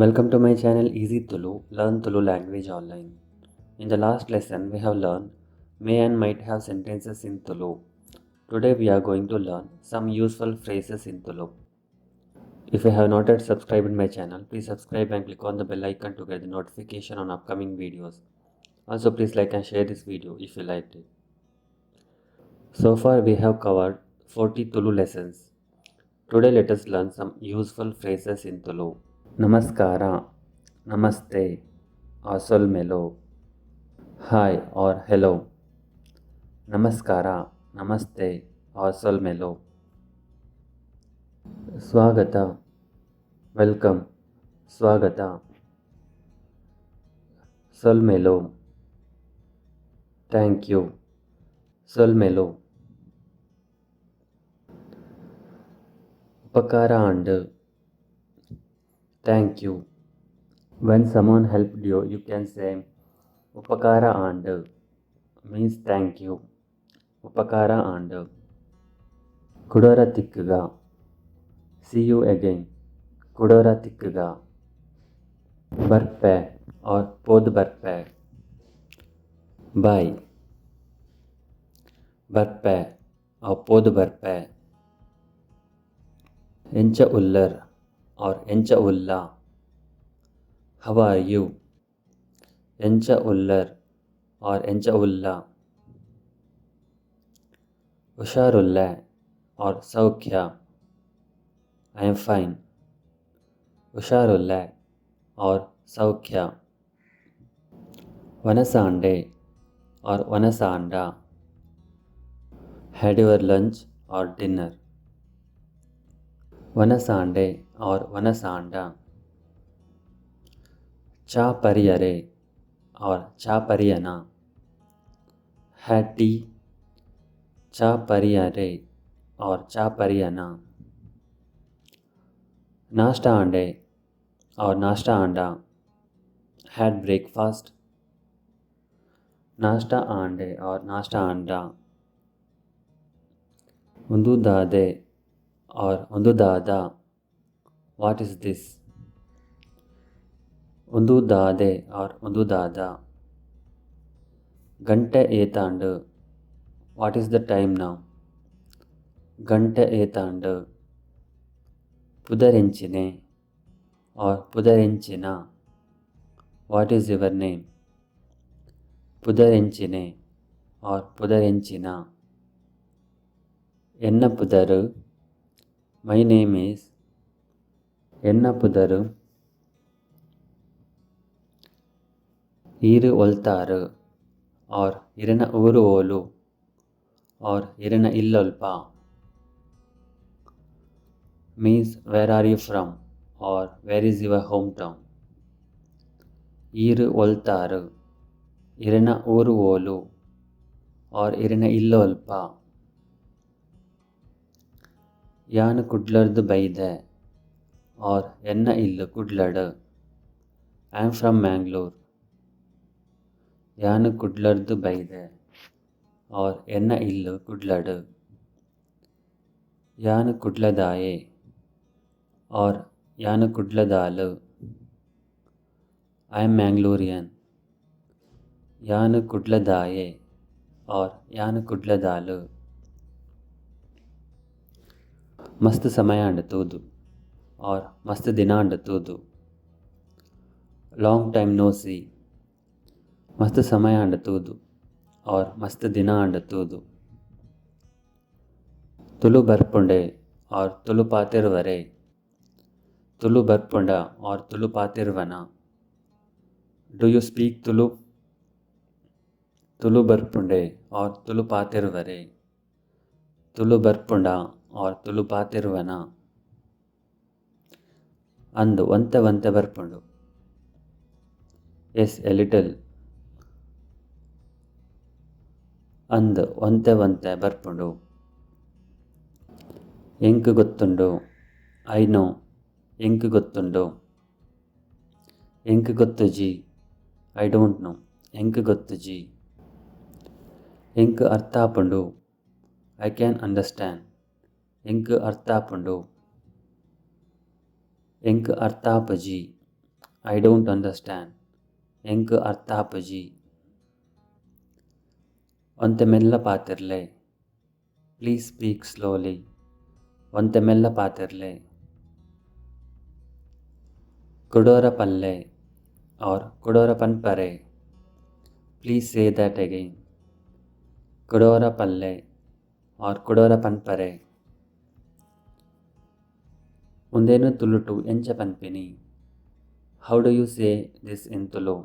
Welcome to my channel Easy Tulu, Learn Tulu language online. In the last lesson, we have learned may and might have sentences in Tulu. Today, we are going to learn some useful phrases in Tulu. If you have not yet subscribed my channel, please subscribe and click on the bell icon to get the notification on upcoming videos. Also, please like and share this video if you liked it. So far, we have covered 40 Tulu lessons. Today, let us learn some useful phrases in Tulu. Namaskara, Namaste, or Solmelo. Hi or hello. Namaskara, Namaste, or Solmelo. Swagata, welcome, Swagata. Solmelo, thank you, Solmelo. Upakara and thank you. When someone helped you, you can say Upakara and means thank you. Upakara and Kudara tikkuga. See you again. Kudara tikkuga. Barpe or pod barpe. Bye. Barpe or pod barpe. Encha ullar or encha ulla. How are you? Encha ullar or encha ulla. Usharulla or Saukya. I am fine. Usharulla or Saukya. Vanasande or Vanasanda. Had your lunch or dinner. Vanasande or Vanasanda. Cha pariyare or cha pariyana. Had tea. Cha pariyare or cha pariyana. Nashta ande or nashta anda. Had breakfast. Nashta ande or nashta anda. Undu dade or undu dada. What is this? Undu dade or undu dada. Gante etandu. What is the time now? Gante etandu. Pudarinchine or Pudarinchina. What is your name? Pudarinchine or Pudarinchina. Enna Pudaru. My name is Enna Pudaru. Iru Oltaru or Irena Uru Olu or Irena Illolpa means where are you from or where is your hometown. Iru Oltaru, Irena Uru Olu or Irena Illolpa. Yan Kudlardu Baide or Enna Illu Kudladu. I am from Mangalore. Yan Kudlardu Baide or Enna Illu Kudladu. Yan Kudladaye or Yan Kudladalu. I am Mangalorean. Yan Kudladaye or Yan Kudladalu. Mast Samaya and Tudu or Mast Dina and Tudu. Long time no see. Mast Samaya and Tudu or Mast Dina and Tudu. Tulu Barpunde or Tulu Patirvare. Tulu Barpunda or Tulu Patirvana. Do you speak Tulu? Tulu Barpunde or Tulu Patirvare. Tulu Barpunda or Tulu Patirvana. Andu Vante Vante Barpundu. Yes, a little. Andu Vante Vante Barpundu. Enku Gottundu. I know. Enku Gottundu. Enku Gottuji. I don't know. Enku Gottuji. Enku Arthapundu. I can understand. Enku Arthapundu. Enku Arthapaji. I don't understand. ಎಂಕ್ ಅರ್ಥ ಅಪ್ಪಜಿ. ಒಂತೆ ಮೆಲ್ಲ ಪಾತಿರ್ಲೆ. Please speak slowly. ಒಂತೆ ಮೆಲ್ಲ ಪಾತಿರ್ಲೆ. ಕುಡೋರ ಪಲ್ಲೆ or ಕುಡೋರ ಪನ್ಪರೆ. Please say that again. ಕುಡೋರ ಪಲ್ಲೆ or ಕುಡೋರ ಪನ್ಪರೆ. ಒಂದೇನು ತುಳುಟು ಎಂಚ ಪನ್ಪಿನಿ. How do you say this in Tulu?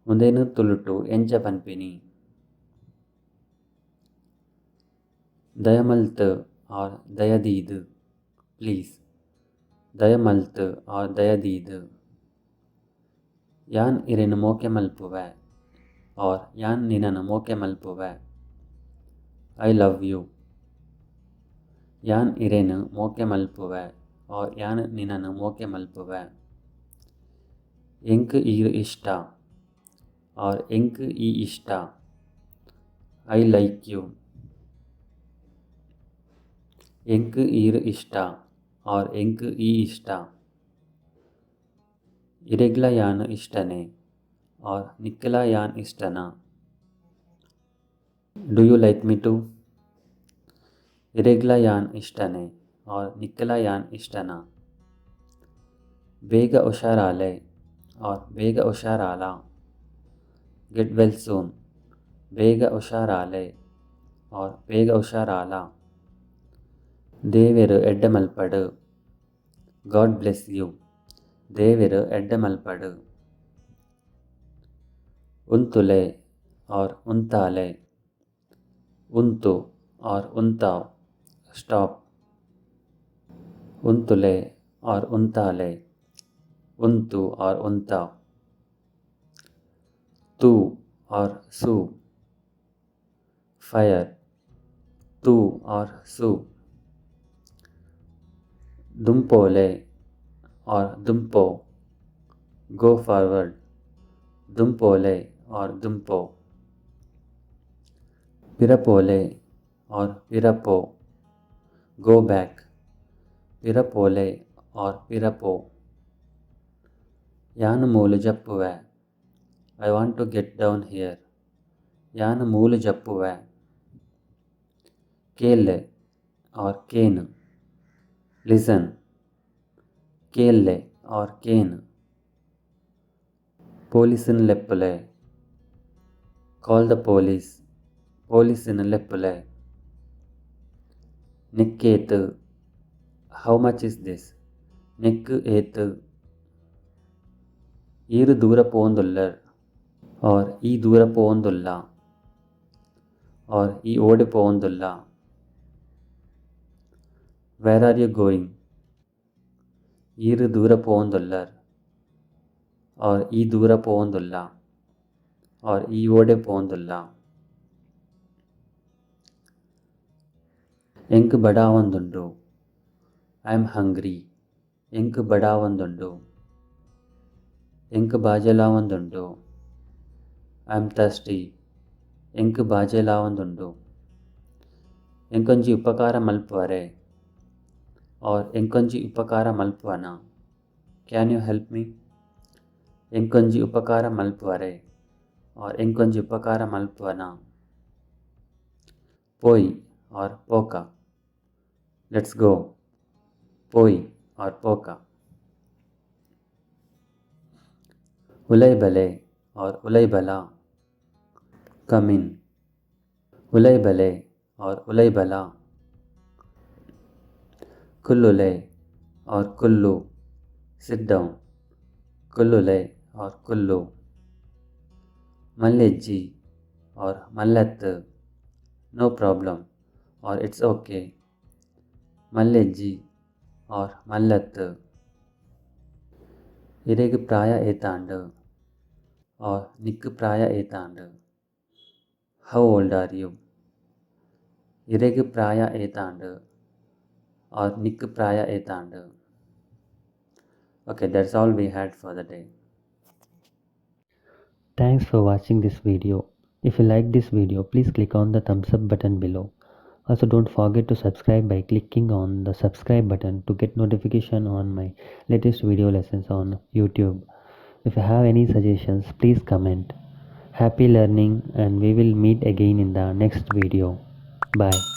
ಒಂದೇನು ತುಳುಟು ಎಂಚ ಪನ್ಪಿನಿ. ದಯಮಲ್ತ್ or ದಯದೀದ್. Please. ದಯಮಲ್ತ್ or ದಯದೀದ್. ಯಾನ್ ಇರೆನು ಮೋಕೆ ಮಲ್ಪುವೆ or ಯಾನ್ ನಿನನು ಮೋಕೆ ಮಲ್ಪುವೆ. I love you. ಯಾನ್ ಇರೆನು ಮೋಕೆ ಮಲ್ಪುವೆ or ಯಾನ್ ನಿನನು ಮೋಕೆ ಮಲ್ಪುವೆ. ಎಂಕ್ ಈರ್ ಇಷ್ಟ or ಎಂಕ್ ಈ ಇಷ್ಟ. I like you. ಎಂಕ್ ಈರ್ ಇಷ್ಟ or ಎಂಕ್ ಈ ಇಷ್ಟ. ಇರೆಗ್ಲ ಯಾನ್ ಇಷ್ಟನೆ or ನಿಕ್ಲ ಯಾನ್ ಇಷ್ಟನ. Do you like me too? ಇರೆಗ್ಲ ಯಾನ್ ಇಷ್ಟನೆ or ನಿಕ್ಲ ಯಾನ್ ಇಷ್ಟನ. ಬೇಗ ಹುಷಾರಾಲೆ or ಬೇಗ ಹುಷಾರಾಲ. Get well soon. ಬೇಗ ಹುಷಾರಾಲೆ or ಬೇಗ ಹುಷಾರಾಲ. ದೇವೆರು ಎಡ್ಡ ಮಲ್ಪಡು. God bless you. ದೇವೆರು ಎಡ್ಡ ಮಲ್ಪಡು. ಉಂತುಲೆ or ಉಂತಾಲೆ. ಉಂತು or ಉಂತಾವ್. Stop. ಉಂತುಲೆ or ಉಂತಾಲೆ. ಉಂತು or ಉಂತಾವ್. ತೂ or ಸೂ. Fire. ತೂ or Suu. ದುಂಪೋಲೆ or ದುಂಪೋ. Go forward. ದುಂಪೋಲೆ or ದುಂಪೋ. ಪಿರಪೋಲೆ or ಪಿರಪೋ. Go back. ಪಿರಪೋಲೆ or ಪಿರಪೋ. ಯಾನ್ ಮೂಲು ಜಪ್ಪುವೆ. I want to get down here. ಯಾನ್ ಮೂಲು ಜಪ್ಪುವೆ. ಕೇಲೆ or ಕೇನ್. Listen. ಕೇಲೆ or ಕೇನ್. ಪೊಲೀಸಿನ ಲೆಪ್ಪಲೆ. Call the police. ಪೊಲೀಸಿನ ಲೆಪ್ಪಲೆ. ನೆಕ್ಕೇತು. How much is this? ನೆಕ್ಕು ಏತು. ಈರು ದೂರ ಪೋಂದುಲ್ಲರ್ or ಈ ದೂರ ಪೋಂದುಲ್ಲ or ಈ ಓಡಿ ಪೋಂದುಲ್ಲ. Where are you going? ಈರು ದೂರ ಪೋಂದುಲ್ಲರ್ or ಈ ದೂರ ಪೋಂದುಲ್ಲ or ಈ ಓಡೆ ಪೋಂದುಲ್ಲ. ಎಂಕ್ ಬಡಾವೊಂದುಂಡು. I am hungry. ಎಂಕ್ ಬಡಾವೊಂದುಂಡು. ಎಂಕ್ ಬಾಜೆಲಾವೊಂದುಂಡು. I am thirsty. ಎಂಕ್ ಬಾಜೆಲಾವೊಂದುಂಡು. ಎಂಕೊಂಜಿ ಉಪಕಾರ ಮಲ್ಪುವರೆ or ಎಂಕೊಂಜಿ ಉಪಕಾರ ಮಲ್ಪುವನ. Can you help me? ಎಂಕೊಂಜಿ ಉಪಕಾರ ಮಲ್ಪುವರೆ or ಎಂಕೊಂಜಿ ಉಪಕಾರ ಮಲ್ಪುವನ. ಪೋಯ್ or ಪೋಕ. Let's go. ಪೋಯ್ or ಪೋಕ. ಉಲೈಬಲೆ or ಉಲೈಬಲ. Come in. ಉಲೈಬಲೆ or ಉಲೈಬಲ. ಕುಲ್ಲುಲೆ or Kullu. Sit down. ಕುಲ್ಲುಲೆ or Kullu. ಮಲ್ಲೆಜ್ಜಿ or ಮಲ್ಲತ್ತು. No problem or it's okay. ಮಲ್ಲೆಜ್ಜಿ or ಮಲ್ಲತ್ತು. ಇರೆಗ್ ಪ್ರಾಯ ಏತಾಂಡು or ನಿಕ್ಕು ಪ್ರಾಯ ಏತಾಂಡು. How old are you? ಇರೆಗ್ ಪ್ರಾಯ ಏತಾಂಡು or ನಿಕ್ಕು ಪ್ರಾಯ ಏತಾಂಡು. Okay, that's all we had for the day. Thanks for watching this video. If you like this video, please click on the thumbs up button below. Also, don't forget to subscribe by clicking on the subscribe button to get notification on my latest video lessons on YouTube. If you have any suggestions, please comment. Happy learning, and we will meet again in the next video. Bye.